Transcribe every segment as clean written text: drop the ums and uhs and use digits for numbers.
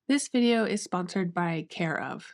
This video is sponsored by Care of.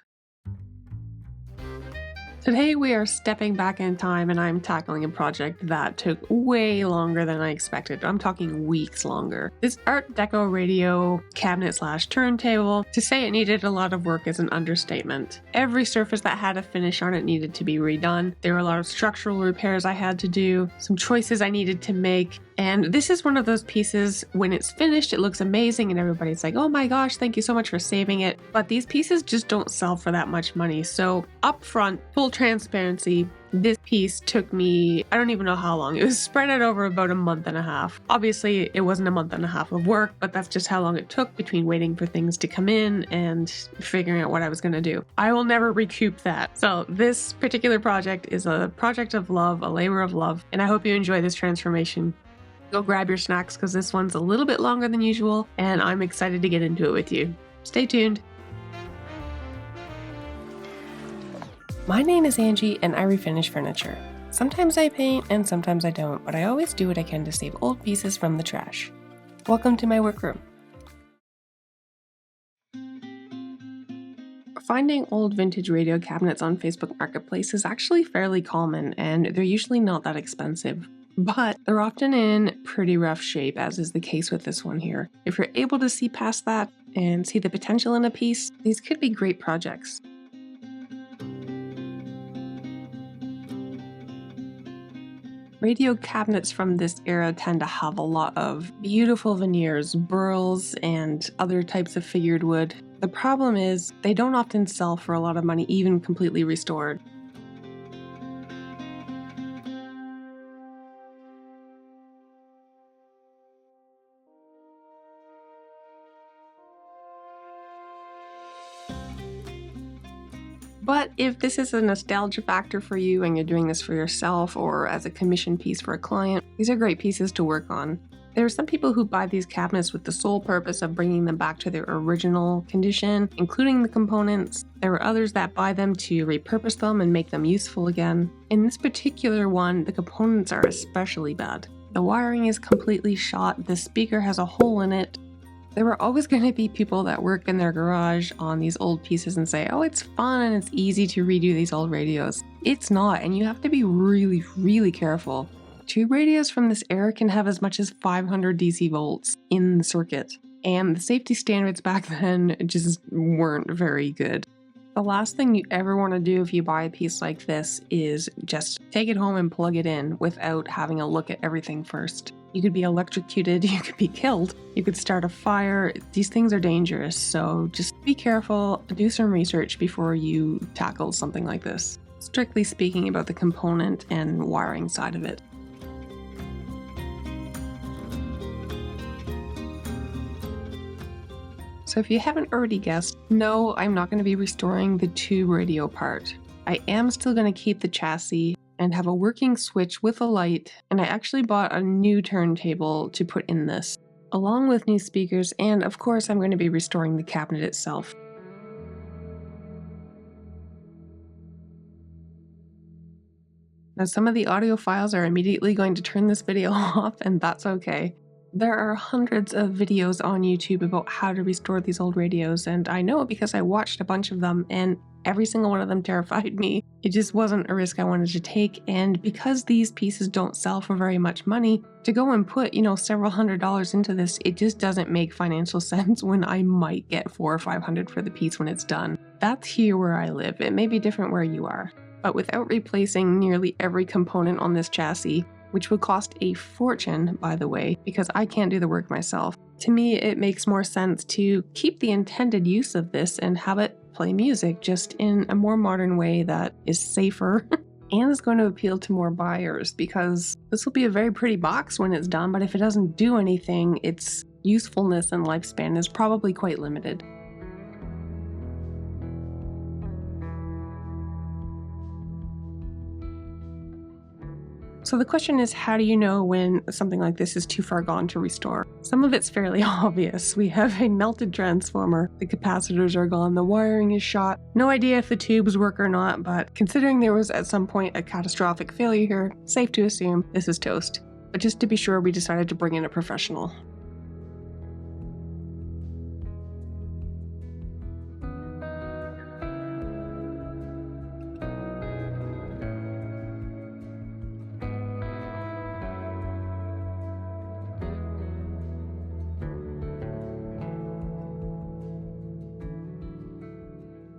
Today we are stepping back in time and I'm tackling a project that took way longer than I expected. I'm talking weeks longer. This Art Deco radio cabinet / turntable, to say it needed a lot of work is an understatement. Every surface that had a finish on it needed to be redone. There were a lot of structural repairs I had to do, some choices I needed to make. And this is one of those pieces, when it's finished, it looks amazing and everybody's like, oh my gosh, thank you so much for saving it. But these pieces just don't sell for that much money. So up front, full transparency, this piece took me, I don't even know how long. It was spread out over about a month and a half. Obviously, it wasn't a month and a half of work, but that's just how long it took between waiting for things to come in and figuring out what I was going to do. I will never recoup that. So this particular project is a project of love, a labor of love, and I hope you enjoy this transformation. Go grab your snacks because this one's a little bit longer than usual, and I'm excited to get into it with you. Stay tuned. My name is Angie and I refinish furniture. Sometimes I paint and sometimes I don't, but I always do what I can to save old pieces from the trash. Welcome to my workroom. Finding old vintage radio cabinets on Facebook Marketplace is actually fairly common, and they're usually not that expensive. But they're often in pretty rough shape, as is the case with this one here. If you're able to see past that and see the potential in a piece, these could be great projects. Radio cabinets from this era tend to have a lot of beautiful veneers, burls, and other types of figured wood. The problem is they don't often sell for a lot of money, even completely restored. But if this is a nostalgia factor for you and you're doing this for yourself or as a commission piece for a client, these are great pieces to work on. There are some people who buy these cabinets with the sole purpose of bringing them back to their original condition, including the components. There are others that buy them to repurpose them and make them useful again. In this particular one, the components are especially bad. The wiring is completely shot, the speaker has a hole in it. There are always going to be people that work in their garage on these old pieces and say, oh, it's fun and it's easy to redo these old radios. It's not, and you have to be really, really careful. Tube radios from this era can have as much as 500 DC volts in the circuit, and the safety standards back then just weren't very good. The last thing you ever want to do if you buy a piece like this is just take it home and plug it in without having a look at everything first. You could be electrocuted, you could be killed, you could start a fire. These things are dangerous, so just be careful, do some research before you tackle something like this. Strictly speaking about the component and wiring side of it. So if you haven't already guessed, no, I'm not going to be restoring the tube radio part. I am still going to keep the chassis and have a working switch with a light, and I actually bought a new turntable to put in this, along with new speakers, and of course I'm going to be restoring the cabinet itself. Now some of the audio files are immediately going to turn this video off, and that's okay. There are hundreds of videos on YouTube about how to restore these old radios, and I know because I watched a bunch of them and every single one of them terrified me. It just wasn't a risk I wanted to take, and because these pieces don't sell for very much money, to go and put, several $100s into this, it just doesn't make financial sense when I might get $400 or $500 for the piece when it's done. That's here where I live. It may be different where you are. But without replacing nearly every component on this chassis, which would cost a fortune, by the way, because I can't do the work myself. To me, it makes more sense to keep the intended use of this and have it play music, just in a more modern way that is safer and is going to appeal to more buyers, because this will be a very pretty box when it's done, but if it doesn't do anything, its usefulness and lifespan is probably quite limited. So the question is, how do you know when something like this is too far gone to restore? Some of it's fairly obvious. We have a melted transformer, the capacitors are gone, the wiring is shot. No idea if the tubes work or not, but considering there was at some point a catastrophic failure here, safe to assume this is toast. But just to be sure, we decided to bring in a professional.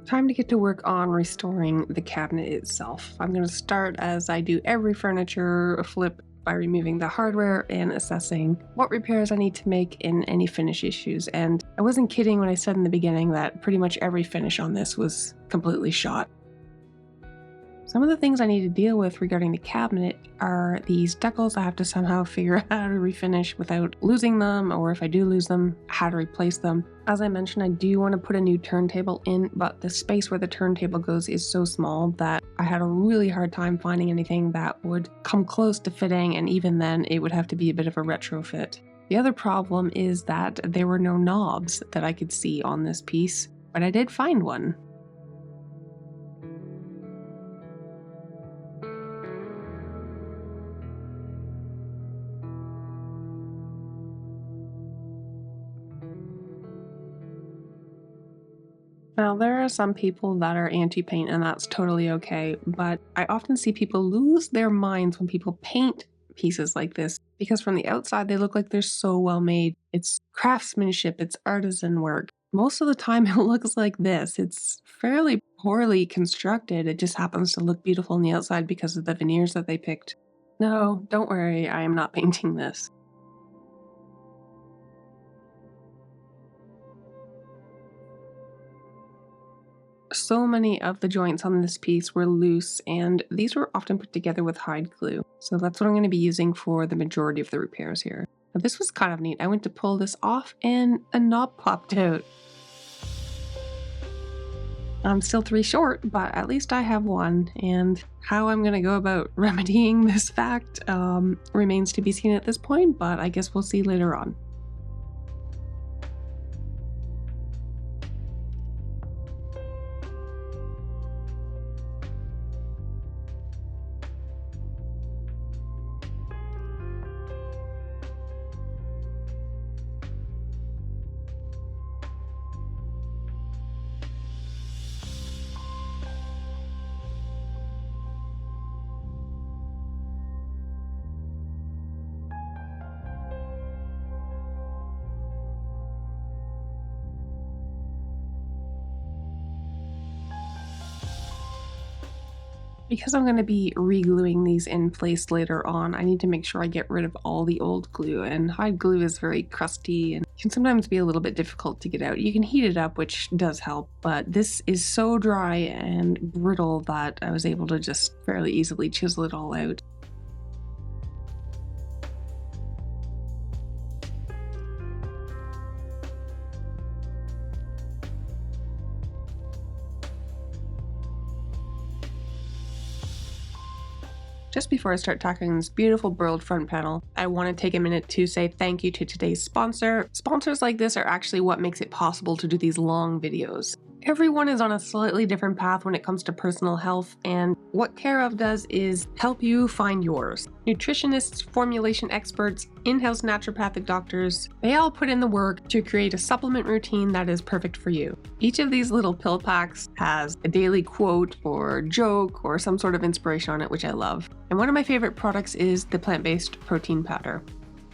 Time to get to work on restoring the cabinet itself. I'm going to start, as I do every furniture flip, by removing the hardware and assessing what repairs I need to make in any finish issues. And I wasn't kidding when I said in the beginning that pretty much every finish on this was completely shot. Some of the things I need to deal with regarding the cabinet are these decals. I have to somehow figure out how to refinish without losing them, or if I do lose them, how to replace them. As I mentioned, I do want to put a new turntable in, but the space where the turntable goes is so small that I had a really hard time finding anything that would come close to fitting, and even then it would have to be a bit of a retrofit. The other problem is that there were no knobs that I could see on this piece, but I did find one. Now, there are some people that are anti-paint, and that's totally okay, but I often see people lose their minds when people paint pieces like this, because from the outside they look like they're so well made. It's craftsmanship, it's artisan work. Most of the time it looks like this. It's fairly poorly constructed. It just happens to look beautiful on the outside because of the veneers that they picked. No, don't worry, I am not painting this. So many of the joints on this piece were loose, and these were often put together with hide glue. So that's what I'm going to be using for the majority of the repairs here. Now, this was kind of neat. I went to pull this off and a knob popped out. I'm still 3 short, but at least I have one, and how I'm going to go about remedying this fact remains to be seen at this point, but I guess we'll see later on. Because I'm going to be re-gluing these in place later on, I need to make sure I get rid of all the old glue, and hide glue is very crusty and can sometimes be a little bit difficult to get out. You can heat it up, which does help, but this is so dry and brittle that I was able to just fairly easily chisel it all out. Just before I start tackling this beautiful burled front panel, I want to take a minute to say thank you to today's sponsor. Sponsors like this are actually what makes it possible to do these long videos. Everyone is on a slightly different path when it comes to personal health, and what Care of does is help you find yours. Nutritionists, formulation experts, in-house naturopathic doctors, they all put in the work to create a supplement routine that is perfect for you. Each of these little pill packs has a daily quote or joke or some sort of inspiration on it, which I love. And one of my favorite products is the plant-based protein powder.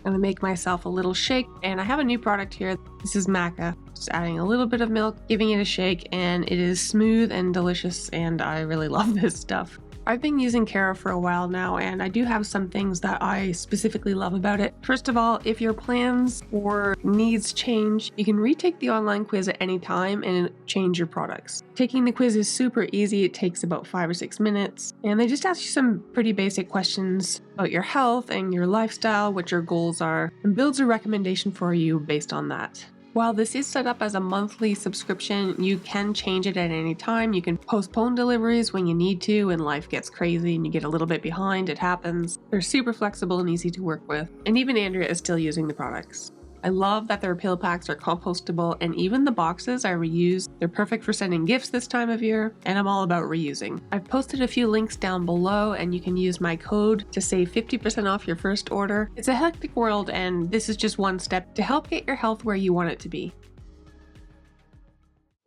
I'm gonna make myself a little shake, and I have a new product here. This is maca. Just adding a little bit of milk, giving it a shake, and it is smooth and delicious, and I really love this stuff. I've been using Cara for a while now, and I do have some things that I specifically love about it. First of all, if your plans or needs change, you can retake the online quiz at any time and change your products. Taking the quiz is super easy. It takes about 5 or 6 minutes, and they just ask you some pretty basic questions about your health and your lifestyle, what your goals are, and builds a recommendation for you based on that. While this is set up as a monthly subscription, you can change it at any time. You can postpone deliveries when you need to and life gets crazy and you get a little bit behind. It happens. They're super flexible and easy to work with. And even Andrea is still using the products. I love that their pill packs are compostable, and even the boxes I reuse. They're perfect for sending gifts this time of year, and I'm all about reusing. I've posted a few links down below, and you can use my code to save 50% off your first order. It's a hectic world, and this is just one step to help get your health where you want it to be.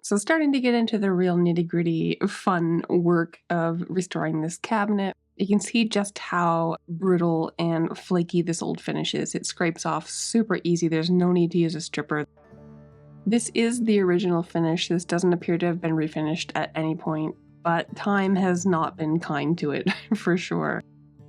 So starting to get into the real nitty-gritty fun work of restoring this cabinet. You can see just how brittle and flaky this old finish is. It scrapes off super easy. There's no need to use a stripper. This is the original finish. This doesn't appear to have been refinished at any point, but time has not been kind to it for sure.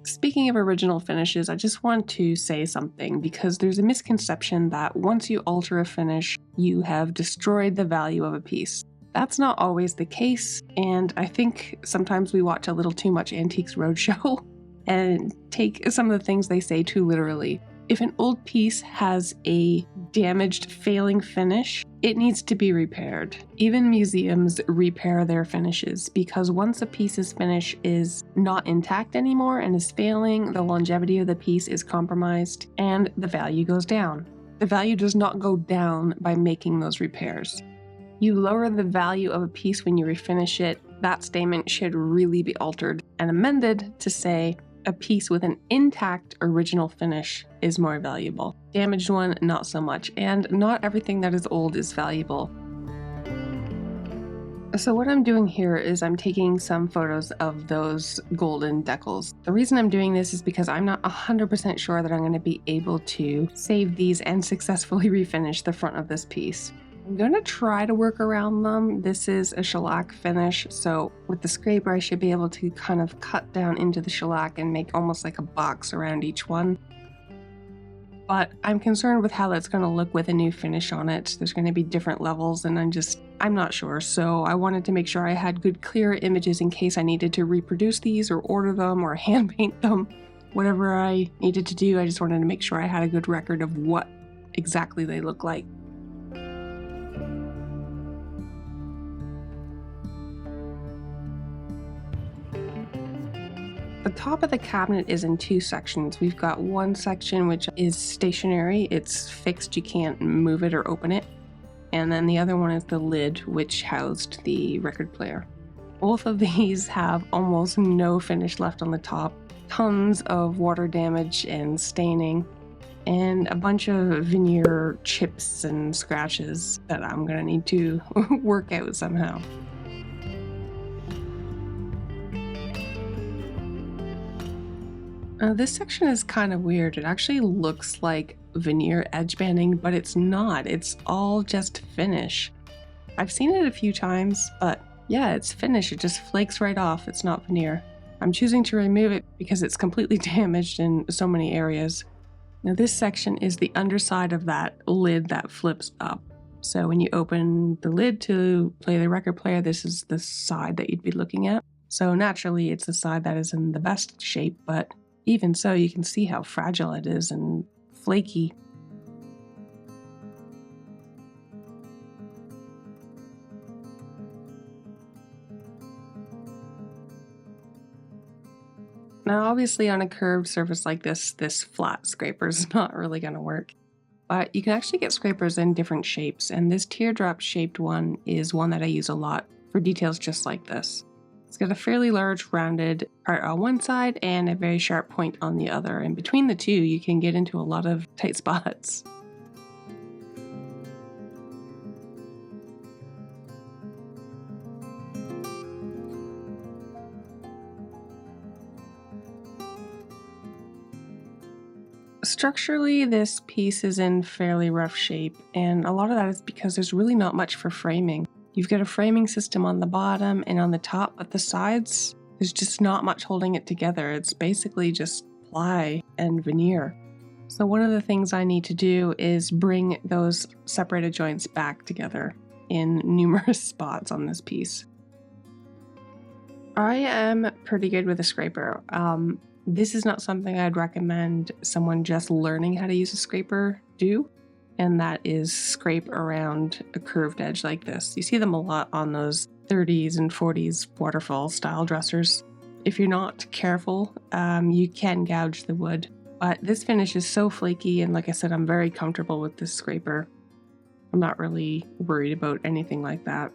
Speaking of original finishes, I just want to say something because there's a misconception that once you alter a finish, you have destroyed the value of a piece. That's not always the case, and I think sometimes we watch a little too much Antiques Roadshow and take some of the things they say too literally. If an old piece has a damaged, failing finish, it needs to be repaired. Even museums repair their finishes because once a piece's finish is not intact anymore and is failing, the longevity of the piece is compromised and the value goes down. The value does not go down by making those repairs. You lower the value of a piece when you refinish it. That statement should really be altered and amended to say, a piece with an intact original finish is more valuable. Damaged one, not so much. And not everything that is old is valuable. So what I'm doing here is I'm taking some photos of those golden decals. The reason I'm doing this is because I'm not 100% sure that I'm going to be able to save these and successfully refinish the front of this piece. I'm going to try to work around them. This is a shellac finish, so with the scraper I should be able to kind of cut down into the shellac and make almost like a box around each one. But I'm concerned with how that's going to look with a new finish on it. There's going to be different levels and I'm not sure. So I wanted to make sure I had good clear images in case I needed to reproduce these or order them or hand paint them. Whatever I needed to do, I just wanted to make sure I had a good record of what exactly they look like. The top of the cabinet is in two sections. We've got one section which is stationary, it's fixed, you can't move it or open it. And then the other one is the lid, which housed the record player. Both of these have almost no finish left on the top, tons of water damage and staining, and a bunch of veneer chips and scratches that I'm gonna need to work out somehow. This section is kind of weird. It actually looks like veneer edge banding, but it's not. It's all just finish. I've seen it a few times, but yeah, it's finish. It just flakes right off. It's not veneer. I'm choosing to remove it because it's completely damaged in so many areas. Now this section is the underside of that lid that flips up. So when you open the lid to play the record player, this is the side that you'd be looking at. So naturally it's the side that is in the best shape, but even so, you can see how fragile it is and flaky. Now, obviously on a curved surface like this flat scraper is not really going to work. But you can actually get scrapers in different shapes, and this teardrop shaped one is one that I use a lot for details just like this. It's got a fairly large rounded part on one side and a very sharp point on the other, and between the two you can get into a lot of tight spots. Structurally, this piece is in fairly rough shape, and a lot of that is because there's really not much for framing. You've got a framing system on the bottom and on the top, but the sides, there's just not much holding it together. It's basically just ply and veneer. So one of the things I need to do is bring those separated joints back together in numerous spots on this piece. I am pretty good with a scraper. This is not something I'd recommend someone just learning how to use a scraper do. And that is scrape around a curved edge like this. You see them a lot on those 30s and 40s waterfall style dressers. If you're not careful, you can gouge the wood. But this finish is so flaky, and like I said, I'm very comfortable with this scraper. I'm not really worried about anything like that.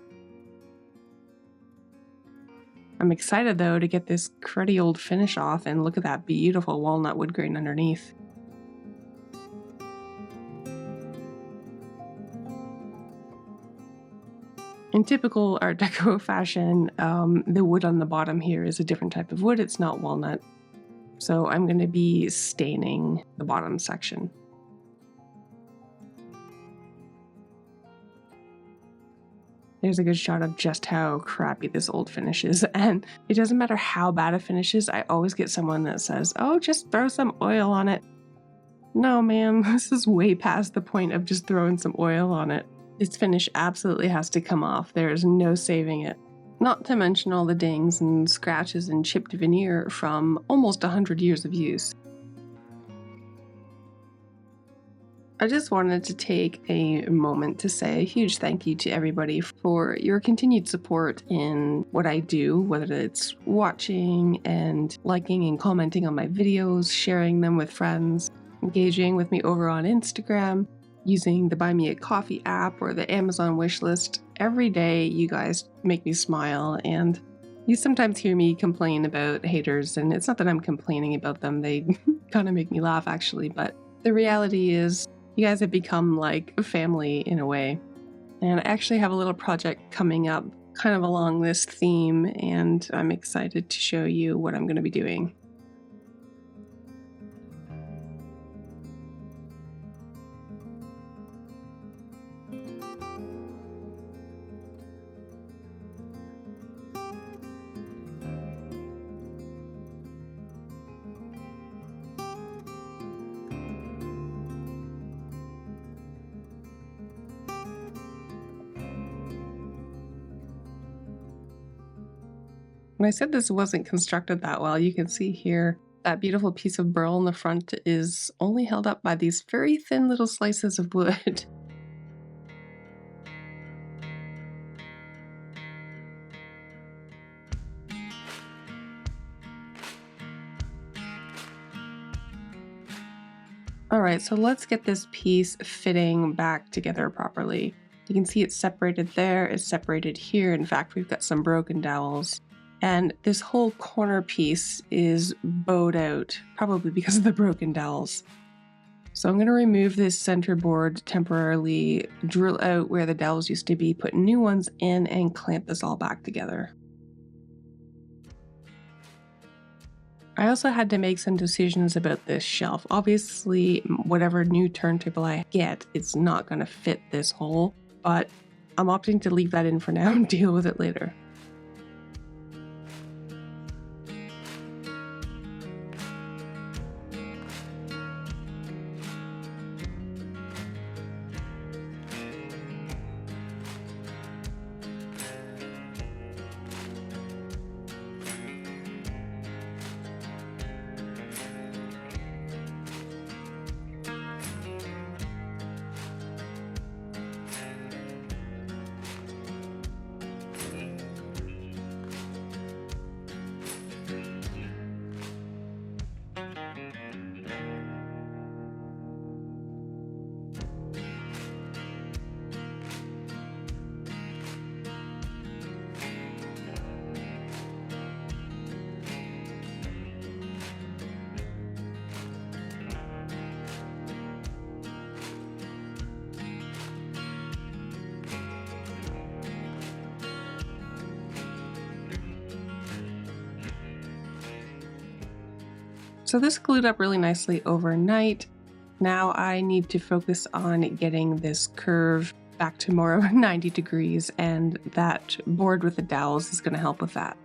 I'm excited though to get this cruddy old finish off, and look at that beautiful walnut wood grain underneath. In typical Art Deco fashion, the wood on the bottom here is a different type of wood. It's not walnut. So I'm going to be staining the bottom section. There's a good shot of just how crappy this old finish is. And it doesn't matter how bad a finish is, I always get someone that says, oh, just throw some oil on it. No, ma'am, this is way past the point of just throwing some oil on it. This finish absolutely has to come off. There is no saving it. Not to mention all the dings and scratches and chipped veneer from almost 100 years of use. I just wanted to take a moment to say a huge thank you to everybody for your continued support in what I do, whether it's watching and liking and commenting on my videos, sharing them with friends, engaging with me over on Instagram, using the Buy Me a Coffee app or the Amazon wishlist. Every day you guys make me smile, and you sometimes hear me complain about haters, and it's not that I'm complaining about them, they kind of make me laugh actually, but the reality is you guys have become like a family in a way. And I actually have a little project coming up kind of along this theme, and I'm excited to show you what I'm going to be doing. When I said this wasn't constructed that well, you can see here that beautiful piece of burl in the front is only held up by these very thin little slices of wood. Alright, so let's get this piece fitting back together properly. You can see it's separated there, it's separated here. In fact, we've got some broken dowels. And this whole corner piece is bowed out, probably because of the broken dowels. So I'm going to remove this center board temporarily, drill out where the dowels used to be, put new ones in, and clamp this all back together. I also had to make some decisions about this shelf. Obviously, whatever new turntable I get, it's not going to fit this hole, but I'm opting to leave that in for now and deal with it later. So this glued up really nicely overnight. Now I need to focus on getting this curve back to more of 90 degrees, and that board with the dowels is going to help with that.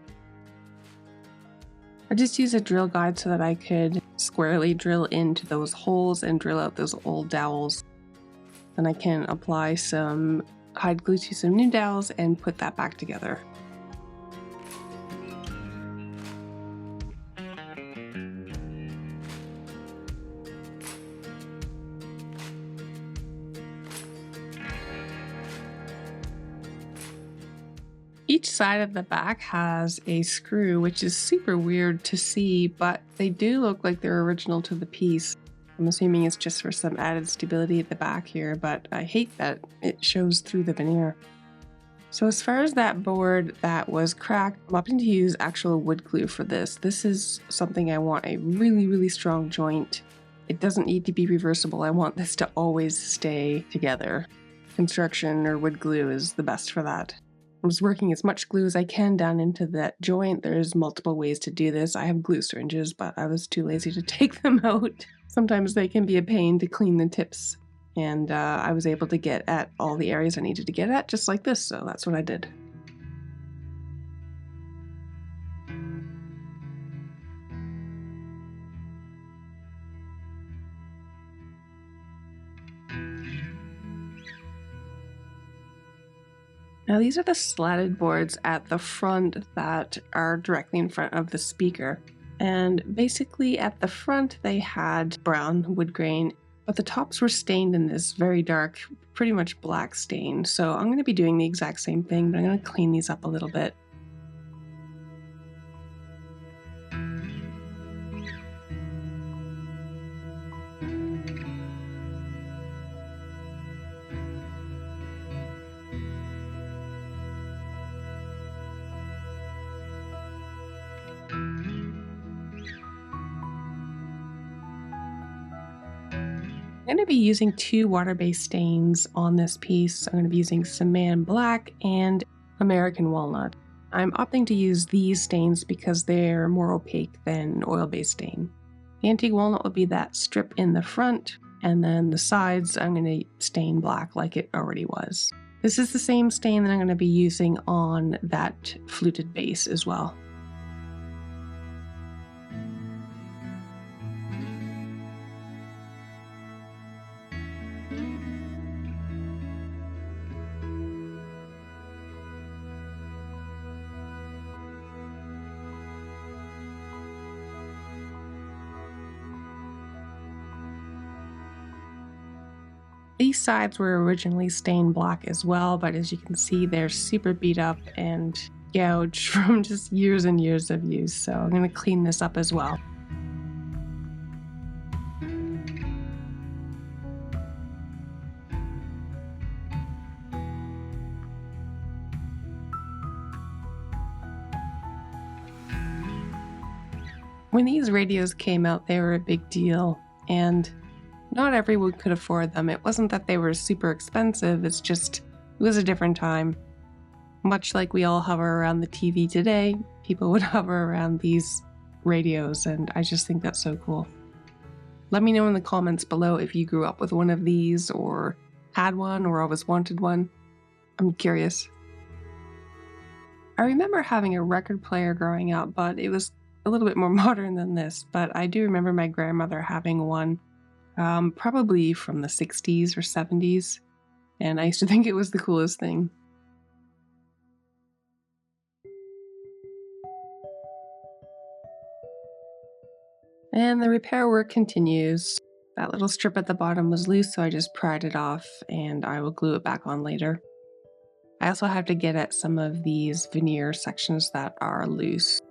I just used a drill guide so that I could squarely drill into those holes and drill out those old dowels. Then I can apply some hide glue to some new dowels and put that back together. Each side of the back has a screw, which is super weird to see, but they do look like they're original to the piece. I'm assuming it's just for some added stability at the back here, but I hate that it shows through the veneer. So as far as that board that was cracked, I'm opting to use actual wood glue for this. This is something I want a really, really strong joint. It doesn't need to be reversible. I want this to always stay together. Construction or wood glue is the best for that. I'm just working as much glue as I can down into that joint. There's multiple ways to do this. I have glue syringes, but I was too lazy to take them out. Sometimes they can be a pain to clean the tips. And I was able to get at all the areas I needed to get at, just like this, so that's what I did. Now these are the slatted boards at the front that are directly in front of the speaker. And basically at the front they had brown wood grain, but the tops were stained in this very dark, pretty much black stain. So I'm going to be doing the exact same thing, but I'm going to clean these up a little bit. I'm going to be using two water-based stains on this piece. I'm going to be using Saman Black and American Walnut. I'm opting to use these stains because they're more opaque than oil-based stain. The antique walnut will be that strip in the front, and then the sides I'm going to stain black like it already was. This is the same stain that I'm going to be using on that fluted base as well. These sides were originally stained black as well, but as you can see, they're super beat up and gouged from just years and years of use. So I'm going to clean this up as well. When these radios came out, they were a big deal, and not everyone could afford them. It wasn't that they were super expensive, it's just, it was a different time. Much like we all hover around the TV today, people would hover around these radios, and I just think that's so cool. Let me know in the comments below if you grew up with one of these, or had one, or always wanted one. I'm curious. I remember having a record player growing up, but it was a little bit more modern than this, but I do remember my grandmother having one. Probably from the 60s or 70s, and I used to think it was the coolest thing. And the repair work continues. That little strip at the bottom was loose, so I just pried it off, and I will glue it back on later. I also have to get at some of these veneer sections that are loose.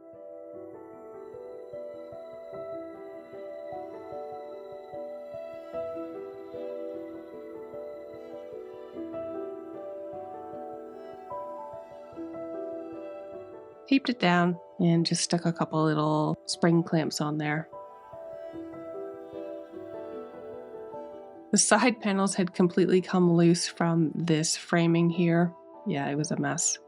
Taped it down and just stuck a couple little spring clamps on there. The side panels had completely come loose from this framing here. Yeah, it was a mess.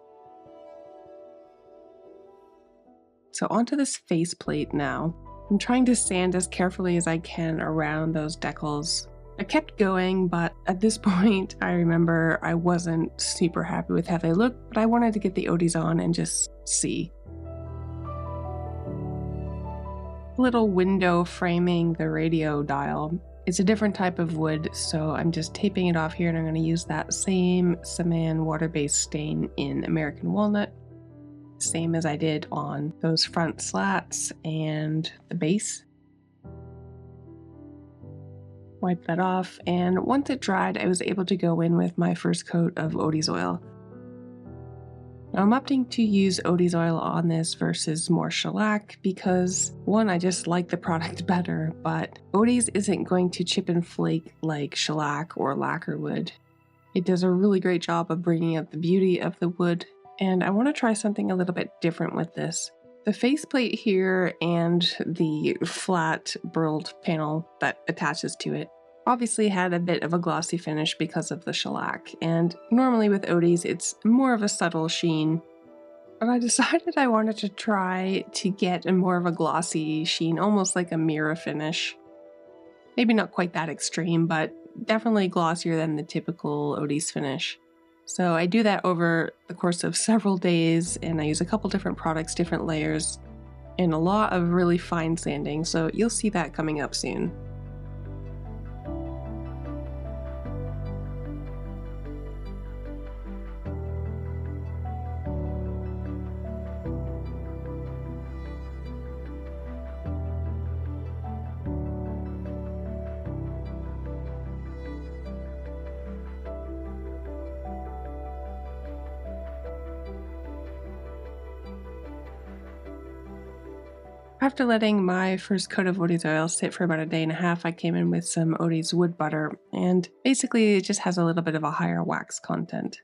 So onto this faceplate now. I'm trying to sand as carefully as I can around those decals. I kept going, but at this point, I remember I wasn't super happy with how they looked, but I wanted to get the Odys on and just see. Little window framing the radio dial. It's a different type of wood, so I'm just taping it off here, and I'm going to use that same Saman water-based stain in American Walnut, same as I did on those front slats and the base. Wipe that off, and once it dried, I was able to go in with my first coat of Odys oil. Now I'm opting to use Odys oil on this versus more shellac because, one, I just like the product better, but Odys isn't going to chip and flake like shellac or lacquer would. It does a really great job of bringing out the beauty of the wood, and I want to try something a little bit different with this. The faceplate here and the flat burled panel that attaches to it obviously had a bit of a glossy finish because of the shellac, and normally with Odys it's more of a subtle sheen. But I decided I wanted to try to get a more of a glossy sheen, almost like a mirror finish. Maybe not quite that extreme, but definitely glossier than the typical Odie's finish. So I do that over the course of several days, and I use a couple different products, different layers, and a lot of really fine sanding, so you'll see that coming up soon. After letting my first coat of Odie's oil sit for about a day and a half, I came in with some Odie's wood butter, and basically it just has a little bit of a higher wax content.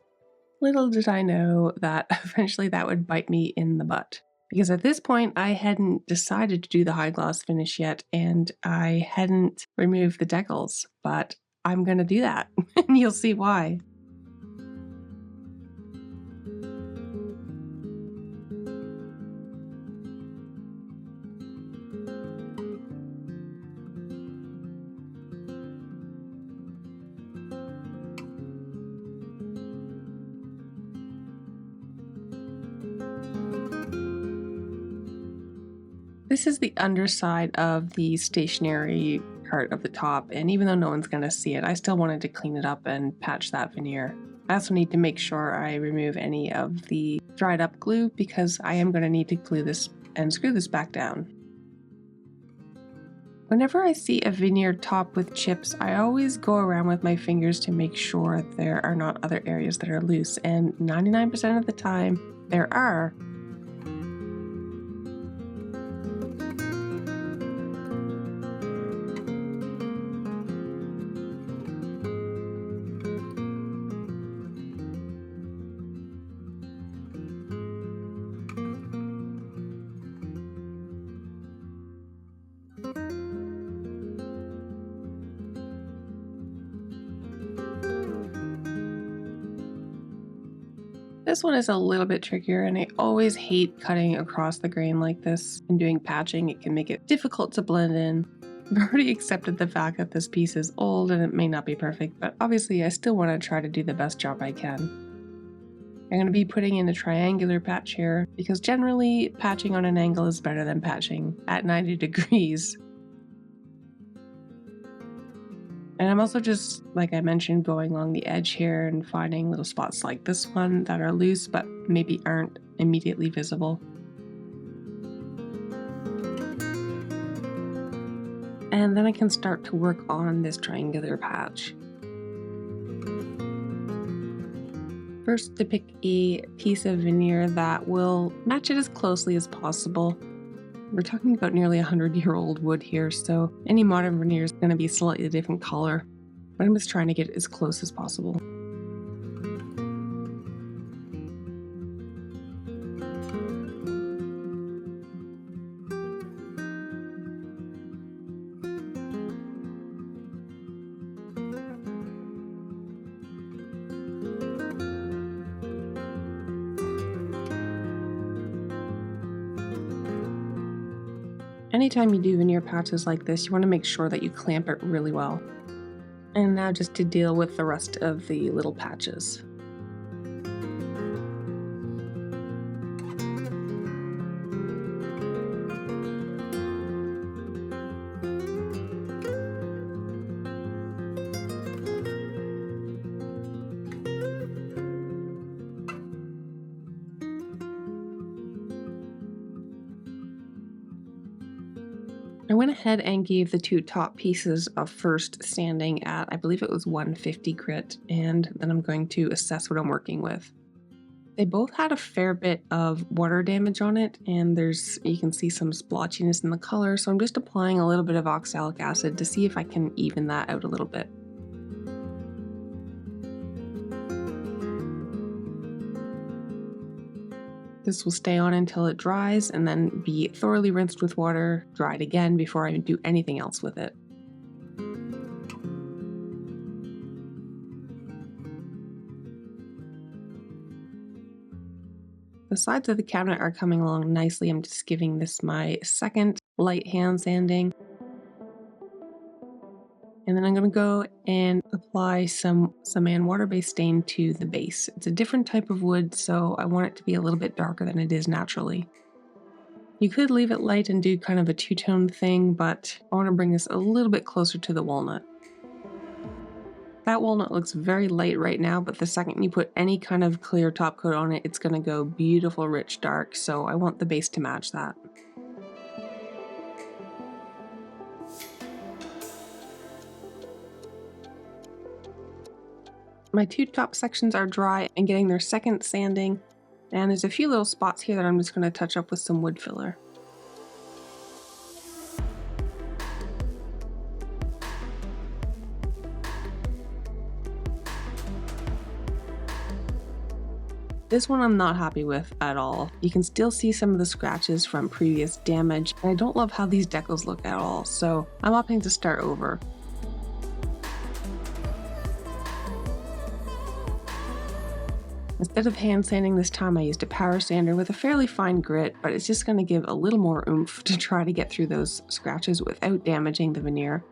Little did I know that eventually that would bite me in the butt. Because at this point, I hadn't decided to do the high gloss finish yet, and I hadn't removed the decals, but I'm going to do that, and you'll see why. This is the underside of the stationary part of the top, and even though no one's going to see it, I still wanted to clean it up and patch that veneer. I also need to make sure I remove any of the dried up glue because I am going to need to glue this and screw this back down. Whenever I see a veneer top with chips, I always go around with my fingers to make sure there are not other areas that are loose, and 99% of the time there are. This one is a little bit trickier, and I always hate cutting across the grain like this and doing patching. It can make it difficult to blend in. I've already accepted the fact that this piece is old and it may not be perfect, but obviously I still want to try to do the best job I can. I'm going to be putting in a triangular patch here because generally patching on an angle is better than patching at 90 degrees. And I'm also just, like I mentioned, going along the edge here and finding little spots like this one that are loose but maybe aren't immediately visible. And then I can start to work on this triangular patch. First, to pick a piece of veneer that will match it as closely as possible. We're talking about nearly 100-year-old wood here, so any modern veneer is going to be a slightly different color, but I'm just trying to get it as close as possible. Anytime you do veneer patches like this, you want to make sure that you clamp it really well. And now just to deal with the rest of the little patches. I went ahead and gave the two top pieces a first sanding at, I believe it was 150 grit, and then I'm going to assess what I'm working with. They both had a fair bit of water damage on it, and you can see some splotchiness in the color, so I'm just applying a little bit of oxalic acid to see if I can even that out a little bit. This will stay on until it dries and then be thoroughly rinsed with water, dried again before I do anything else with it. The sides of the cabinet are coming along nicely. I'm just giving this my second light hand sanding. And then I'm going to go and apply some cyan water-based stain to the base. It's a different type of wood, so I want it to be a little bit darker than it is naturally. You could leave it light and do kind of a two-tone thing, but I want to bring this a little bit closer to the walnut. That walnut looks very light right now, but the second you put any kind of clear top coat on it, it's going to go beautiful, rich, dark, so I want the base to match that. My two top sections are dry and getting their second sanding, and there's a few little spots here that I'm just going to touch up with some wood filler. This one I'm not happy with at all. You can still see some of the scratches from previous damage, and I don't love how these decals look at all, so I'm opting to start over. Instead of hand sanding this time, I used a power sander with a fairly fine grit, but it's just going to give a little more oomph to try to get through those scratches without damaging the veneer.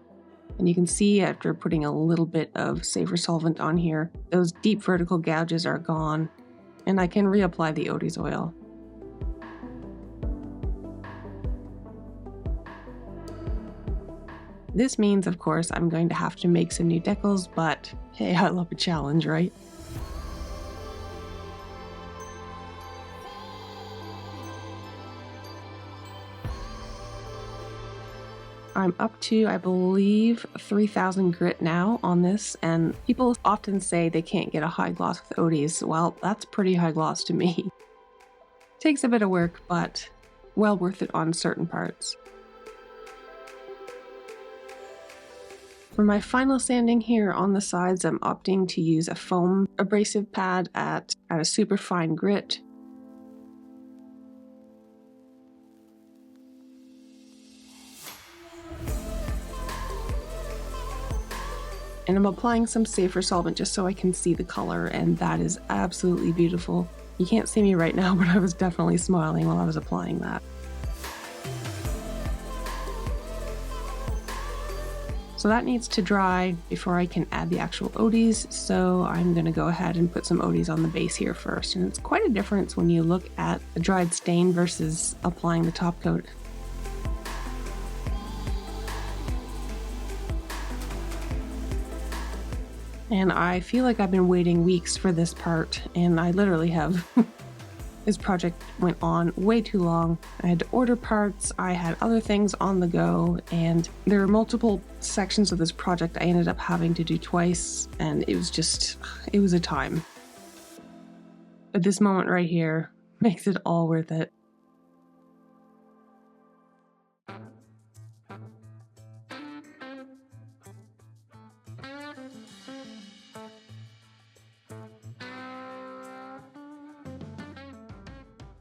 And you can see after putting a little bit of safer solvent on here, those deep vertical gouges are gone, and I can reapply the Odie's oil. This means, of course, I'm going to have to make some new decals, but hey, I love a challenge, right? I'm up to, I believe, 3000 grit now on this, and people often say they can't get a high gloss with Odie's. Well, that's pretty high gloss to me. Takes a bit of work, but well worth it on certain parts. For my final sanding here on the sides, I'm opting to use a foam abrasive pad at a super fine grit. And I'm applying some safer solvent just so I can see the color, and that is absolutely beautiful. You can't see me right now, but I was definitely smiling while I was applying that. So that needs to dry before I can add the actual Odie's, so I'm going to go ahead and put some Odie's on the base here first. And it's quite a difference when you look at a dried stain versus applying the top coat. And I feel like I've been waiting weeks for this part, and I literally have. This project went on way too long. I had to order parts, I had other things on the go, and there were multiple sections of this project I ended up having to do twice, and it was a time. But this moment right here makes it all worth it.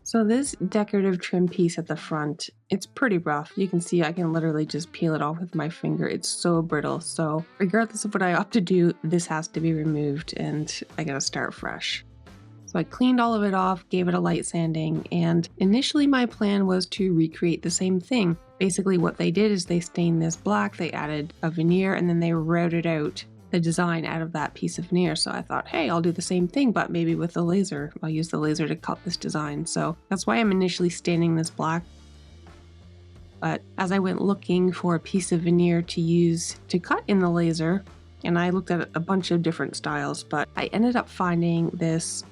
So this decorative trim piece at the front, it's pretty rough. You can see I can literally just peel it off with my finger. It's so brittle. So regardless of what I opt to do, this has to be removed and I gotta start fresh. So I cleaned all of it off, gave it a light sanding, and initially my plan was to recreate the same thing. Basically what they did is they stained this black, they added a veneer, and then they routed out the design out of that piece of veneer. So I thought, hey, I'll do the same thing, but maybe with the laser. I'll use the laser to cut this design. So that's why I'm initially staining this black. But as I went looking for a piece of veneer to use to cut in the laser, and I looked at a bunch of different styles, but I ended up finding this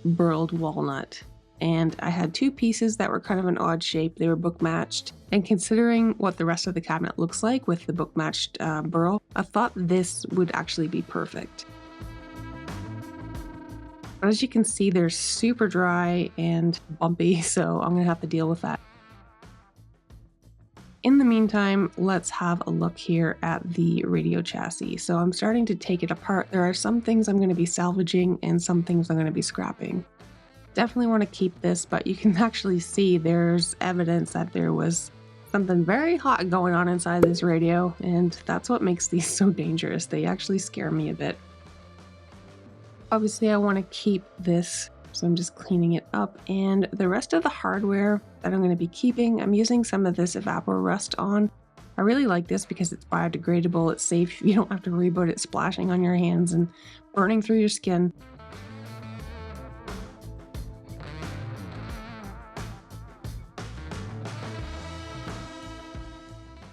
burled walnut. And I had two pieces that were kind of an odd shape. They were book matched. And considering what the rest of the cabinet looks like with the book matched burl, I thought this would actually be perfect. But as you can see, they're super dry and bumpy, so I'm gonna have to deal with that. In the meantime, let's have a look here at the radio chassis. So I'm starting to take it apart. There are some things I'm gonna be salvaging and some things I'm gonna be scrapping. Definitely want to keep this, but you can actually see there's evidence that there was something very hot going on inside this radio, and that's what makes these so dangerous. They actually scare me a bit. Obviously I want to keep this, so I'm just cleaning it up, and the rest of the hardware that I'm going to be keeping, I'm using some of this evapor rust on. I really like this because it's biodegradable, it's safe, you don't have to worry about it splashing on your hands and burning through your skin.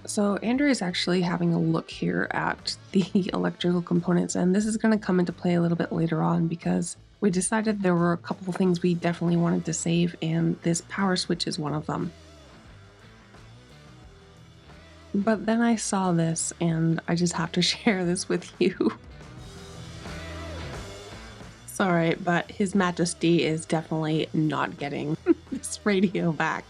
So Andrew is actually having a look here at the electrical components, and this is going to come into play a little bit later on because we decided there were a couple of things we definitely wanted to save, and this power switch is one of them. But then I saw this and I just have to share this with you. Sorry, but His Majesty is definitely not getting this radio back.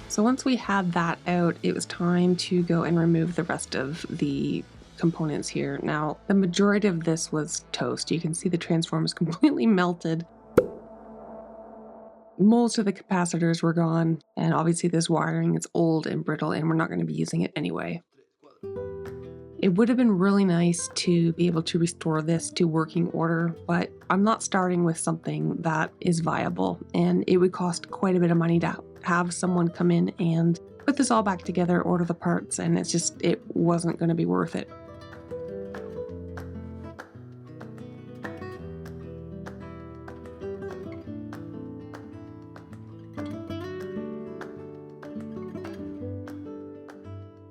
So once we had that out, it was time to go and remove the rest of the components here. Now, the majority of this was toast. You can see the transformers completely melted. Most of the capacitors were gone, and obviously this wiring is old and brittle, and we're not going to be using it anyway. It would have been really nice to be able to restore this to working order, but I'm not starting with something that is viable, and it would cost quite a bit of money to have someone come in and put this all back together, order the parts, and it wasn't going to be worth it.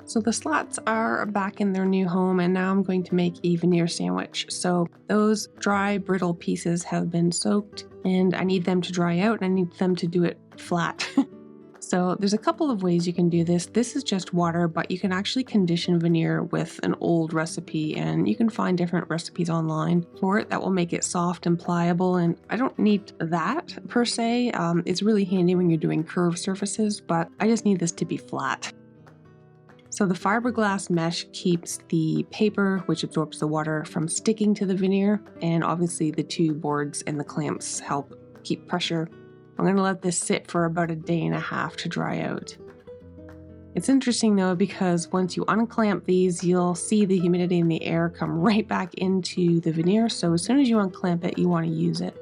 So the slats are back in their new home, and now I'm going to make a veneer sandwich. So those dry, brittle pieces have been soaked, and I need them to dry out, and I need them to do it flat. So there's a couple of ways you can do this. This is just water, but you can actually condition veneer with an old recipe, and you can find different recipes online for it that will make it soft and pliable, and I don't need that per se. It's really handy when you're doing curved surfaces, but I just need this to be flat. So the fiberglass mesh keeps the paper, which absorbs the water, from sticking to the veneer, and obviously the two boards and the clamps help keep pressure. I'm going to let this sit for about a day and a half to dry out. It's interesting though, because once you unclamp these, you'll see the humidity in the air come right back into the veneer, so as soon as you unclamp it, you want to use it.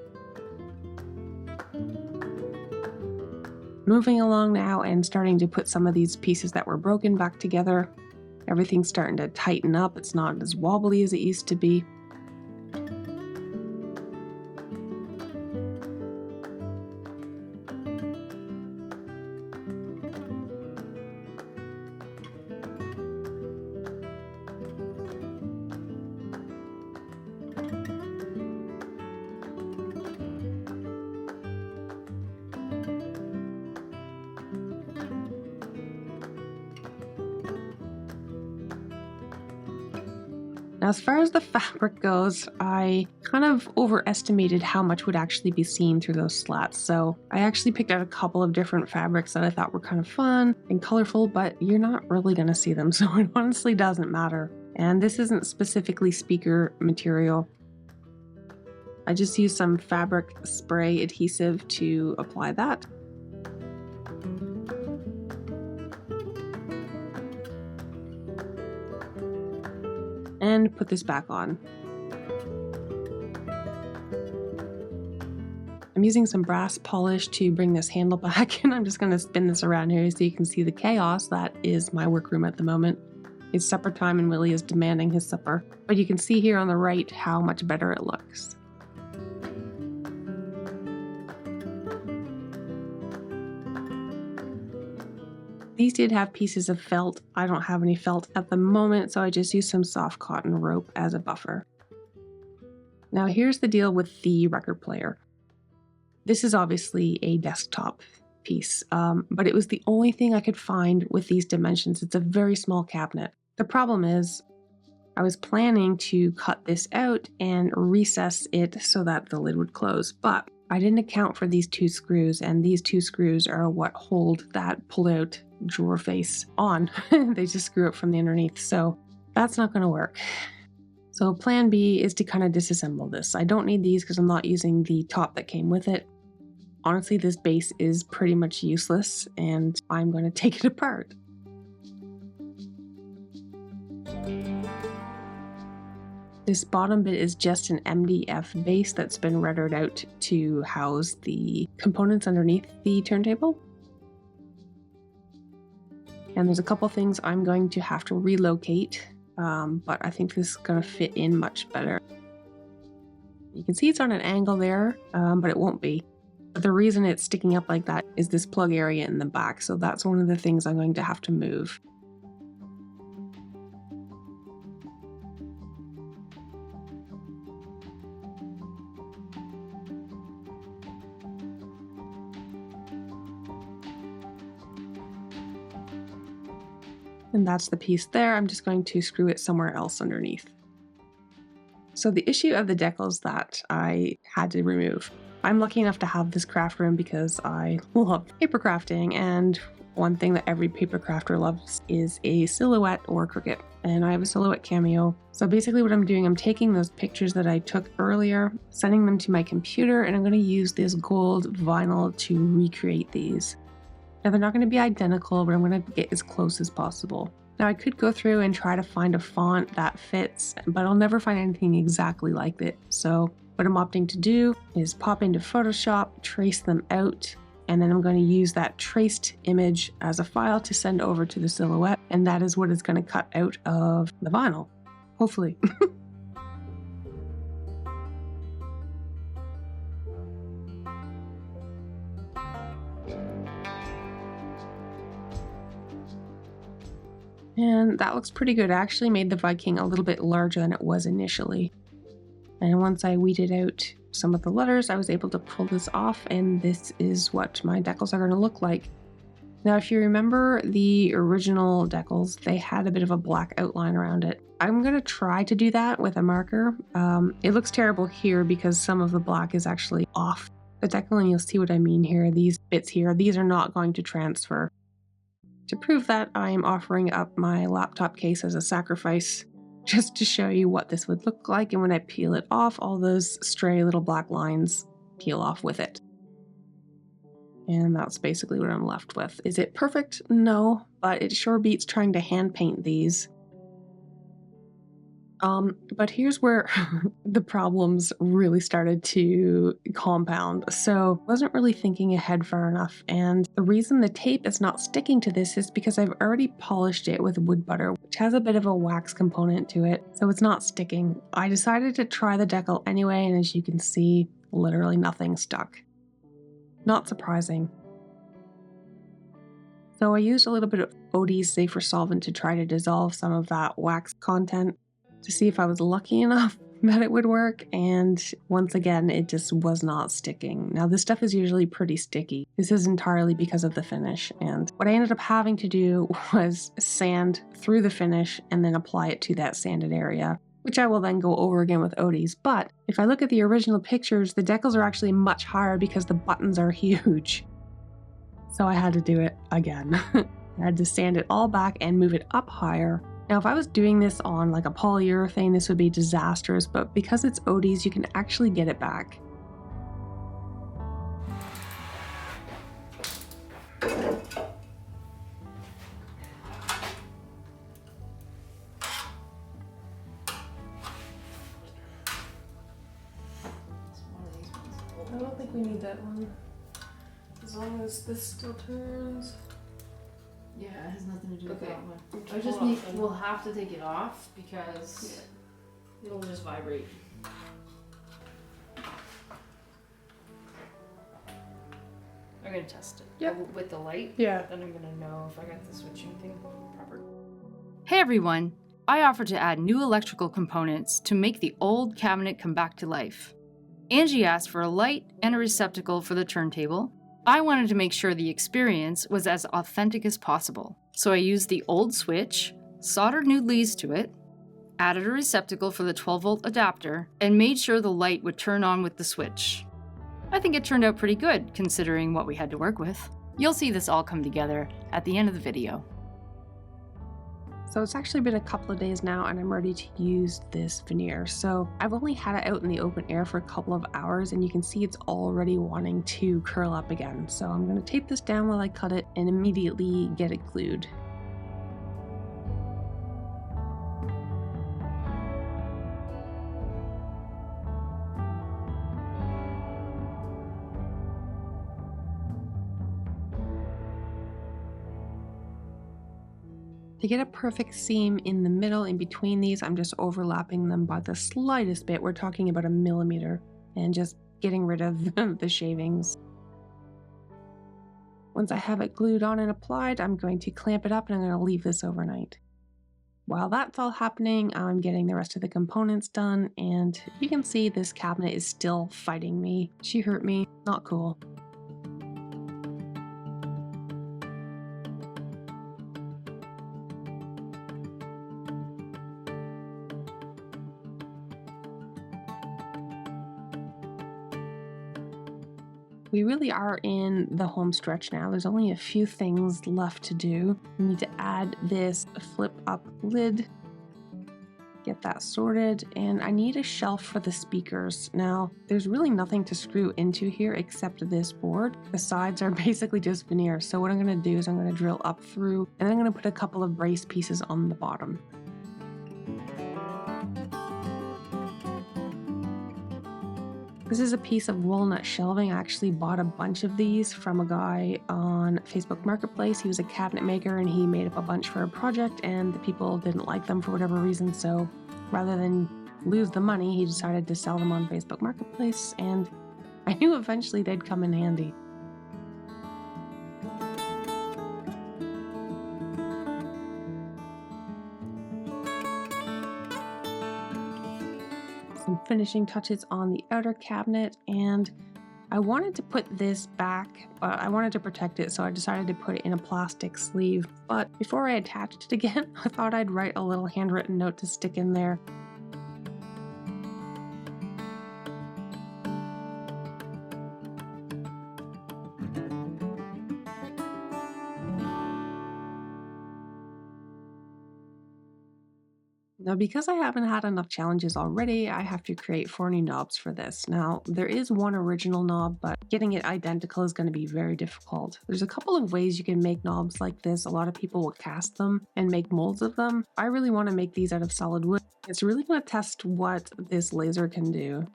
Moving along now and starting to put some of these pieces that were broken back together. Everything's starting to tighten up. It's not as wobbly as it used to be. Now, as far as the fabric goes, I kind of overestimated how much would actually be seen through those slats. So I actually picked out a couple of different fabrics that I thought were kind of fun and colorful, but you're not really going to see them. So it honestly doesn't matter. And this isn't specifically speaker material. I just used some fabric spray adhesive to apply that. And put this back on. I'm using some brass polish to bring this handle back, and I'm just going to spin this around here so you can see the chaos that is my workroom at the moment. It's supper time and Willie is demanding his supper, but you can see here on the right how much better it looks. These did have pieces of felt. I don't have any felt at the moment, so I just used some soft cotton rope as a buffer. Now here's the deal with the record player. This is obviously a desktop piece, but it was the only thing I could find with these dimensions. It's a very small cabinet. The problem is I was planning to cut this out and recess it so that the lid would close, but I didn't account for these two screws, and these two screws are what hold that pull-out drawer face on. They just screw it from the underneath, so that's not going to work. So plan B is to kind of disassemble this. I don't need these because I'm not using the top that came with it. Honestly, this base is pretty much useless, and I'm going to take it apart. This bottom bit is just an MDF base that's been rendered out to house the components underneath the turntable. And there's a couple things I'm going to have to relocate, but I think this is going to fit in much better. You can see it's on an angle there, but it won't be. But the reason it's sticking up like that is this plug area in the back, so that's one of the things I'm going to have to move. And that's the piece there. I'm just going to screw it somewhere else underneath. So the issue of the decals that I had to remove. I'm lucky enough to have this craft room because I love paper crafting, and one thing that every paper crafter loves is a silhouette or Cricut, and I have a silhouette cameo. So basically what I'm doing, I'm taking those pictures that I took earlier, sending them to my computer, and I'm going to use this gold vinyl to recreate these. Now they're not going to be identical, but I'm going to get as close as possible. Now I could go through and try to find a font that fits, but I'll never find anything exactly like it. So what I'm opting to do is pop into Photoshop, trace them out, and then I'm going to use that traced image as a file to send over to the silhouette, and that is what is going to cut out of the vinyl, hopefully. And that looks pretty good. I actually made the Viking a little bit larger than it was initially. And once I weeded out some of the letters, I was able to pull this off, and this is what my decals are going to look like. Now, if you remember the original decals, they had a bit of a black outline around it. I'm going to try to do that with a marker. It looks terrible here because some of the black is actually off the decal, and you'll see what I mean here. These bits here, these are not going to transfer. To prove that, I am offering up my laptop case as a sacrifice, just to show you what this would look like, and when I peel it off, all those stray little black lines peel off with it. And that's basically what I'm left with. Is it perfect? No, but it sure beats trying to hand paint these. But here's where the problems really started to compound. So I wasn't really thinking ahead far enough, and the reason the tape is not sticking to this is because I've already polished it with wood butter, which has a bit of a wax component to it, so it's not sticking. I decided to try the decal anyway, and as you can see, literally nothing stuck. Not surprising. So I used a little bit of OD's Safer Solvent to try to dissolve some of that wax content, to see if I was lucky enough that it would work, and once again it just was not sticking. Now this stuff is usually pretty sticky. This is entirely because of the finish, and what I ended up having to do was sand through the finish and then apply it to that sanded area, which I will then go over again with OD's. But if I look at the original pictures, the decals are actually much higher because the buttons are huge. So I had to do it again. I had to sand it all back and move it up higher. Now, if I was doing this on like a polyurethane, this would be disastrous, but because it's OD's, you can actually get it back. I don't think we need that one. As long as this still turns. Yeah, it has nothing to do with Okay. that one. I just need, we'll have to take it off because it'll just vibrate. I'm gonna test it. Yep. With the light. Yeah. Then I'm gonna know if I got the switching thing proper. Hey everyone! I offered to add new electrical components to make the old cabinet come back to life. Angie asked for a light and a receptacle for the turntable. I wanted to make sure the experience was as authentic as possible, so I used the old switch, soldered new leads to it, added a receptacle for the 12-volt adapter, and made sure the light would turn on with the switch. I think it turned out pretty good, considering what we had to work with. You'll see this all come together at the end of the video. So it's actually been a couple of days now and I'm ready to use this veneer. So I've only had it out in the open air for a couple of hours and you can see it's already wanting to curl up again. So I'm going to tape this down while I cut it and immediately get it glued. To get a perfect seam in the middle in between these, I'm just overlapping them by the slightest bit. We're talking about 1 millimeter, and just getting rid of the shavings. Once I have it glued on and applied, I'm going to clamp it up and I'm going to leave this overnight. While that's all happening, I'm getting the rest of the components done, and you can see this cabinet is still fighting me. She hurt me. Not cool. We really are in the home stretch now. There's only a few things left to do. We need to add this flip up lid, get that sorted, and I need a shelf for the speakers. Now, there's really nothing to screw into here except this board. The sides are basically just veneer. So what I'm gonna do is I'm gonna drill up through, and I'm gonna put a couple of brace pieces on the bottom. This is a piece of walnut shelving. I actually bought a bunch of these from a guy on Facebook Marketplace. He was a cabinet maker and he made up a bunch for a project, and the people didn't like them for whatever reason. So rather than lose the money, he decided to sell them on Facebook Marketplace, and I knew eventually they'd come in handy. Some finishing touches on the outer cabinet, and I wanted to put this back, but I wanted to protect it, so I decided to put it in a plastic sleeve. But before I attached it again, I thought I'd write a little handwritten note to stick in there. Now, because I haven't had enough challenges already, I have to create 4 new knobs for this. Now, there is one original knob, but getting it identical is going to be very difficult. There's a couple of ways you can make knobs like this. A lot of people will cast them and make molds of them. I really want to make these out of solid wood. It's really going to test what this laser can do.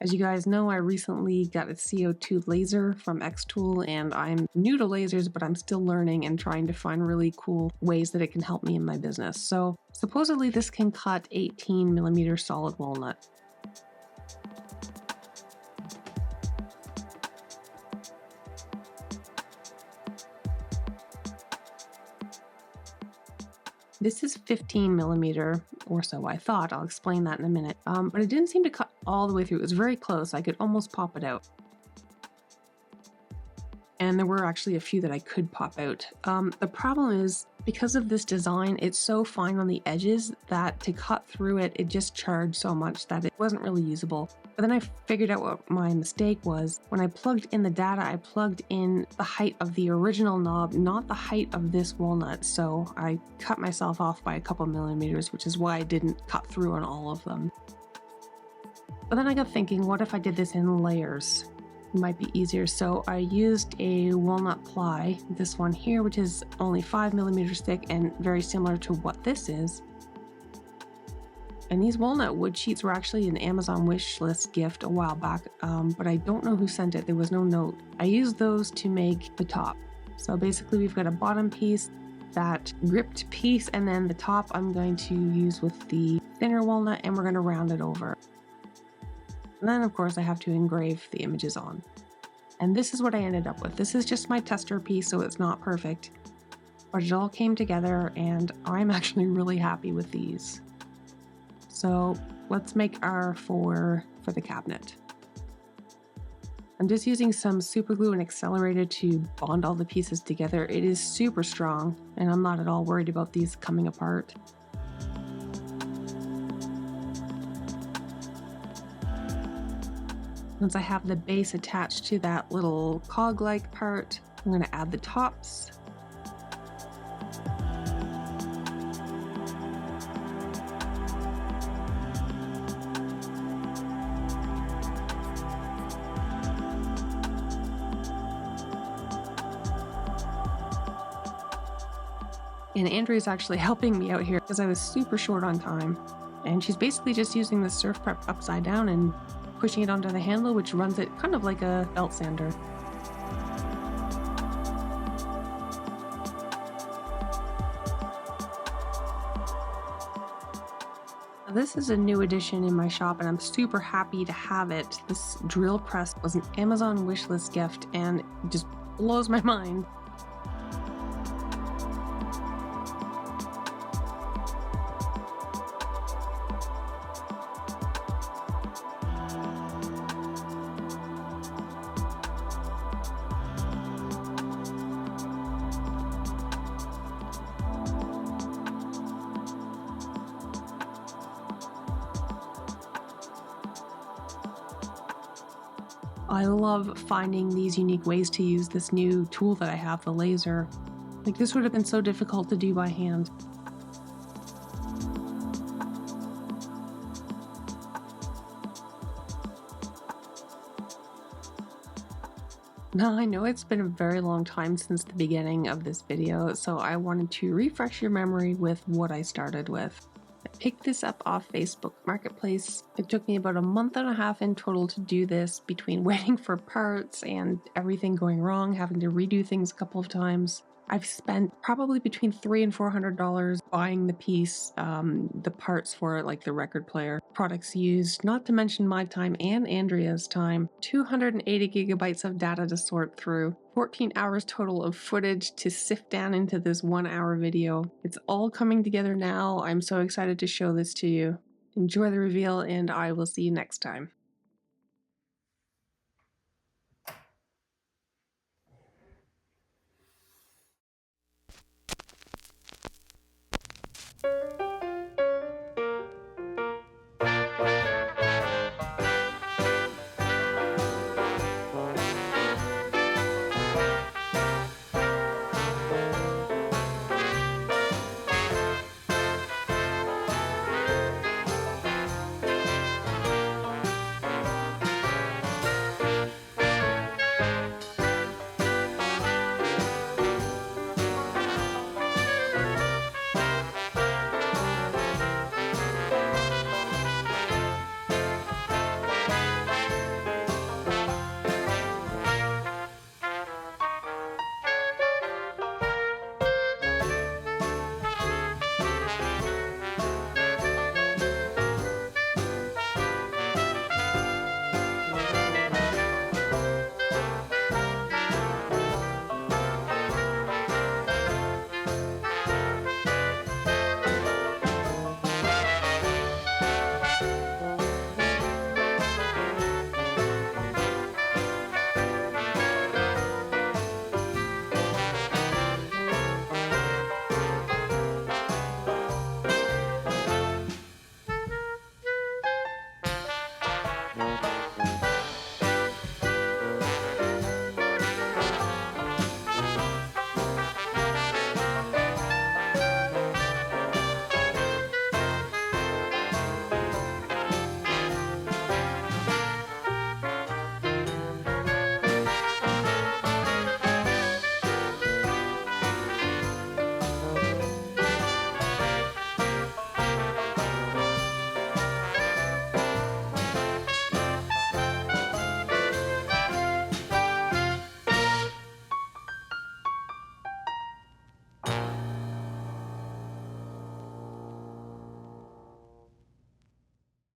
As you guys know, I recently got a CO2 laser from XTOOL, and I'm new to lasers, but I'm still learning and trying to find really cool ways that it can help me in my business. So supposedly this can cut 18 millimeter solid walnut. This is 15 millimeter or so, I thought. I'll explain that in a minute. But it didn't seem to cut all the way through. It was very close. I could almost pop it out. And there were actually a few that I could pop out. The problem is, because of this design, it's so fine on the edges that to cut through it, it just charged so much that it wasn't really usable. But then I figured out what my mistake was. When I plugged in the data, I plugged in the height of the original knob, not the height of this walnut. So I cut myself off by a couple millimeters, which is why I didn't cut through on all of them. But then I got thinking, what if I did this in layers? It might be easier. So I used a walnut ply, this one here, which is only 5 millimeters thick and very similar to what this is. And these walnut wood sheets were actually an Amazon wish list gift a while back, but I don't know who sent it. There was no note. I used those to make the top. So basically we've got a bottom piece, that gripped piece, and then the top I'm going to use with the thinner walnut, and we're going to round it over. And then of course I have to engrave the images on. And this is what I ended up with. This is just my tester piece, so it's not perfect, but it all came together and I'm actually really happy with these. So let's make our 4 for the cabinet. I'm just using some super glue and accelerator to bond all the pieces together. It is super strong and I'm not at all worried about these coming apart. Once I have the base attached to that little cog-like part, I'm going to add the tops. And Andrea's actually helping me out here because I was super short on time. And she's basically just using the surf prep upside down and pushing it onto the handle, which runs it kind of like a belt sander. This is a new addition in my shop and I'm super happy to have it. This drill press was an Amazon wishlist gift and it just blows my mind. I love finding these unique ways to use this new tool that I have, the laser. Like, this would have been so difficult to do by hand. Now, I know it's been a very long time since the beginning of this video, so I wanted to refresh your memory with what I started with. I picked this up off Facebook Marketplace. It took me about a month and a half in total to do this, between waiting for parts and everything going wrong, having to redo things a couple of times. I've spent probably between $300 and $400 buying the piece, the parts for it, like the record player, products used, not to mention my time and Andrea's time, 280 gigabytes of data to sort through, 14 hours total of footage to sift down into this 1 hour video. It's all coming together now. I'm so excited to show this to you. Enjoy the reveal and I will see you next time.